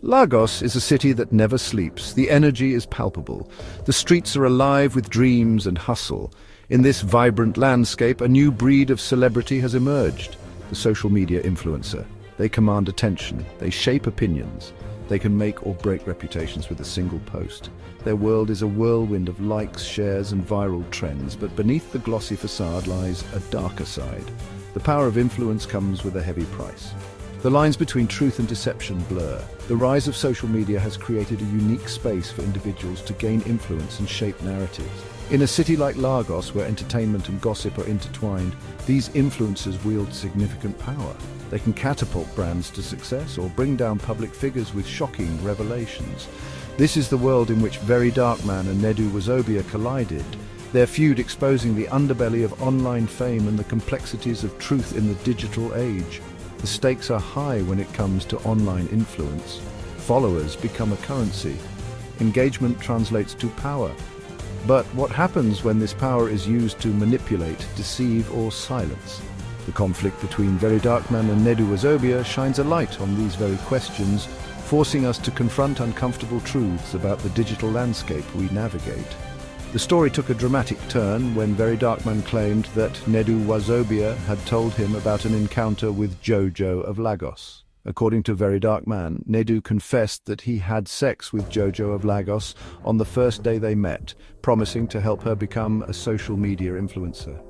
Lagos is a city that never sleeps. The energy is palpable. The streets are alive with dreams and hustle. In this vibrant landscape, a new breed of celebrity has emerged. The social media influencer. They command attention. They shape opinions. They can make or break reputations with a single post. Their world is a whirlwind of likes, shares, and viral trends, but beneath the glossy facade lies a darker side. The power of influence comes with a heavy price. The lines between truth and deception blur. The rise of social media has created a unique space for individuals to gain influence and shape narratives. In a city like Lagos, where entertainment and gossip are intertwined, these influencers wield significant power. They can catapult brands to success or bring down public figures with shocking revelations. This is the world in which VeryDarkMan and Nedu Saga collided, their feud exposing the underbelly of online fame and the complexities of truth in the digital age. The stakes are high when it comes to online influence. Followers become a currency. Engagement translates to power. But what happens when this power is used to manipulate, deceive, or silence? The conflict between VeryDarkMan and Nedu Saga shines a light on these very questions, forcing us to confront uncomfortable truths about the digital landscape we navigate. The story took a dramatic turn when VeryDarkMan claimed that Nedu Saga had told him about an encounter with Jojo of Lagos. According to VeryDarkMan, Nedu confessed that he had sex with Jojo of Lagos on the first day they met, promising to help her become a social media influencer.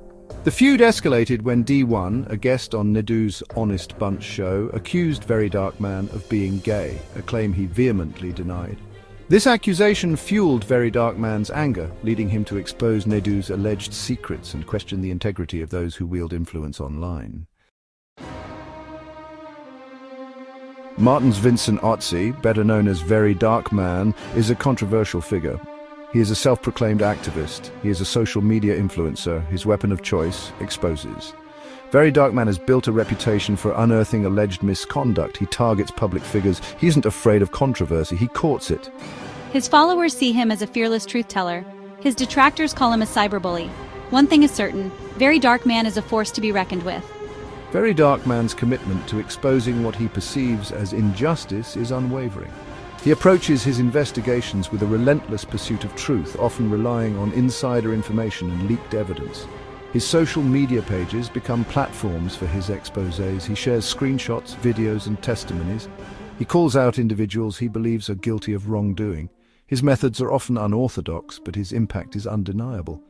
The feud escalated when D1, a guest on Nedu's Honest Bunch show, accused VeryDarkMan of being gay, a claim he vehemently denied. This accusation fueled VeryDarkMan's anger, leading him to expose Nedu's alleged secrets and question the integrity of those who wield influence online. Martins Vincent Otzi, better known as VeryDarkMan, is a controversial figure. He is a self-proclaimed activist. He is a social media influencer. His weapon of choice: exposes. VeryDarkMan has built a reputation for unearthing alleged misconduct. He targets public figures. He isn't afraid of controversy. He courts it. His followers see him as a fearless truth-teller. His detractors call him a cyberbully. One thing is certain: VeryDarkMan is a force to be reckoned with. VeryDarkMan's commitment to exposing what he perceives as injustice is unwavering. He approaches his investigations with a relentless pursuit of truth, often relying on insider information and leaked evidence. His social media pages become platforms for his exposés. He shares screenshots, videos, and testimonies. He calls out individuals he believes are guilty of wrongdoing. His methods are often unorthodox, but his impact is undeniable.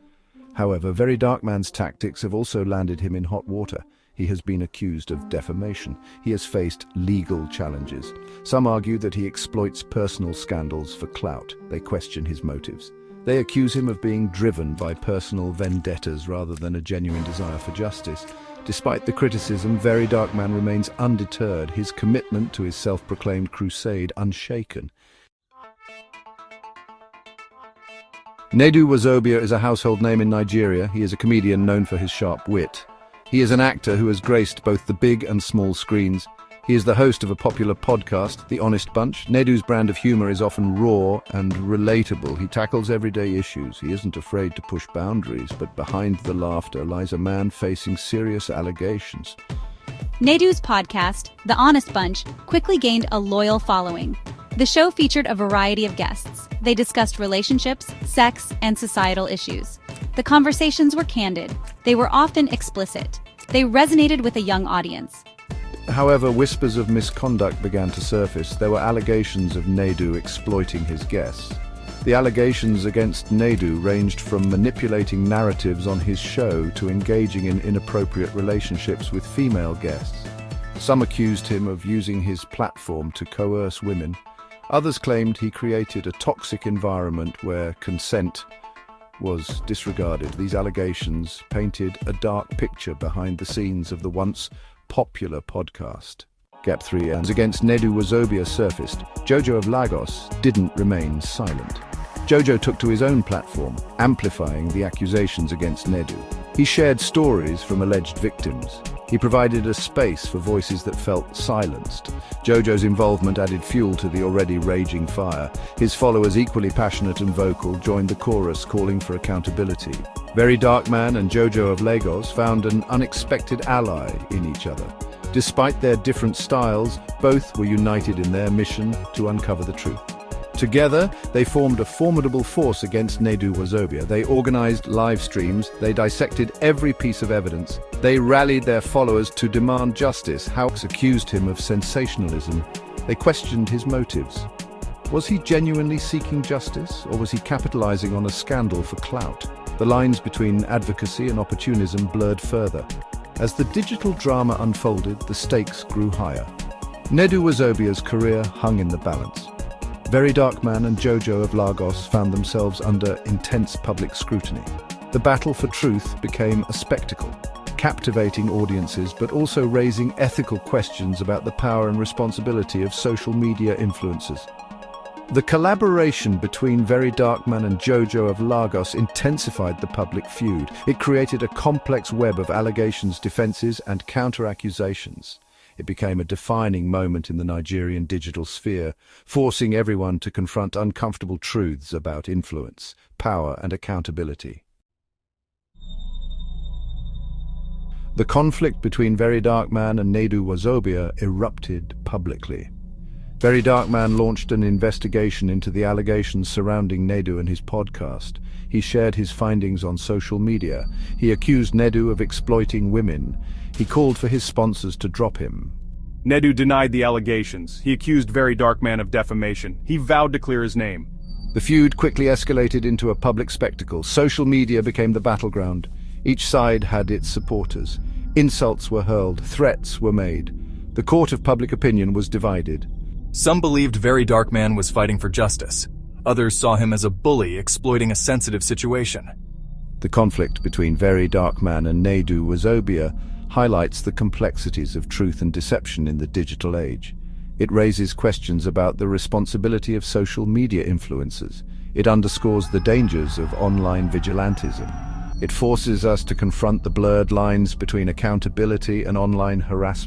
However, VeryDarkMan's tactics have also landed him in hot water. He has been accused of defamation. He has faced legal challenges. Some argue that he exploits personal scandals for clout. They question his motives. They accuse him of being driven by personal vendettas rather than a genuine desire for justice. Despite the criticism, VeryDarkMan remains undeterred, his commitment to his self-proclaimed crusade unshaken. Nedu Saga is a household name in Nigeria. He is a comedian known for his sharp wit. He is an actor who has graced both the big and small screens. He is the host of a popular podcast, The Honest Bunch. Nedu's brand of humor is often raw and relatable. He tackles everyday issues. He isn't afraid to push boundaries, but behind the laughter lies a man facing serious allegations. Nedu's podcast, The Honest Bunch, quickly gained a loyal following. The show featured a variety of guests. They discussed relationships, sex, and societal issues. The conversations were candid. They were often explicit. They resonated with a young audience. However, whispers of misconduct began to surface. There were allegations of Nedu exploiting his guests. The allegations against Nedu ranged from manipulating narratives on his show to engaging in inappropriate relationships with female guests. Some accused him of using his platform to coerce women. Others claimed he created a toxic environment where consent was disregarded. These allegations painted a dark picture behind the scenes of the once popular podcast. Gap 3 and against Nedu Saga surfaced. Jojo of Lagos didn't remain silent. Jojo took to his own platform, amplifying the accusations against Nedu. He shared stories from alleged victims. He provided a space for voices that felt silenced. Jojo's involvement added fuel to the already raging fire. His followers, equally passionate and vocal, joined the chorus calling for accountability. VeryDarkMan and Jojo of Lagos found an unexpected ally in each other. Despite their different styles, both were united in their mission to uncover the truth. Together, they formed a formidable force against Nedu Saga. They organized live streams, they dissected every piece of evidence, they rallied their followers to demand justice. House accused him of sensationalism. They questioned his motives. Was he genuinely seeking justice, or was he capitalizing on a scandal for clout? The lines between advocacy and opportunism blurred further. As the digital drama unfolded, the stakes grew higher. Nedu Saga's career hung in the balance. VeryDarkMan and Jojo of Lagos found themselves under intense public scrutiny. The battle for truth became a spectacle, captivating audiences but also raising ethical questions about the power and responsibility of social media influencers. The collaboration between VeryDarkMan and Jojo of Lagos intensified the public feud. It created a complex web of allegations, defenses, and counter-accusations. It became a defining moment in the Nigerian digital sphere, forcing everyone to confront uncomfortable truths about influence, power, and accountability. The conflict between VeryDarkMan and Nedu Saga erupted publicly. VeryDarkMan launched an investigation into the allegations surrounding Nedu and his podcast. He shared his findings on social media. He accused Nedu of exploiting women. He called for his sponsors to drop him. Nedu denied the allegations. He accused VeryDarkMan of defamation. He vowed to clear his name. The feud quickly escalated into a public spectacle. Social media became the battleground. Each side had its supporters. Insults were hurled, threats were made. The court of public opinion was divided. Some believed VeryDarkMan was fighting for justice. Others saw him as a bully exploiting a sensitive situation. The conflict between VeryDarkMan and Nedu Saga highlights the complexities of truth and deception in the digital age. It raises questions about the responsibility of social media influencers. It underscores the dangers of online vigilantism. It forces us to confront the blurred lines between accountability and online harassment.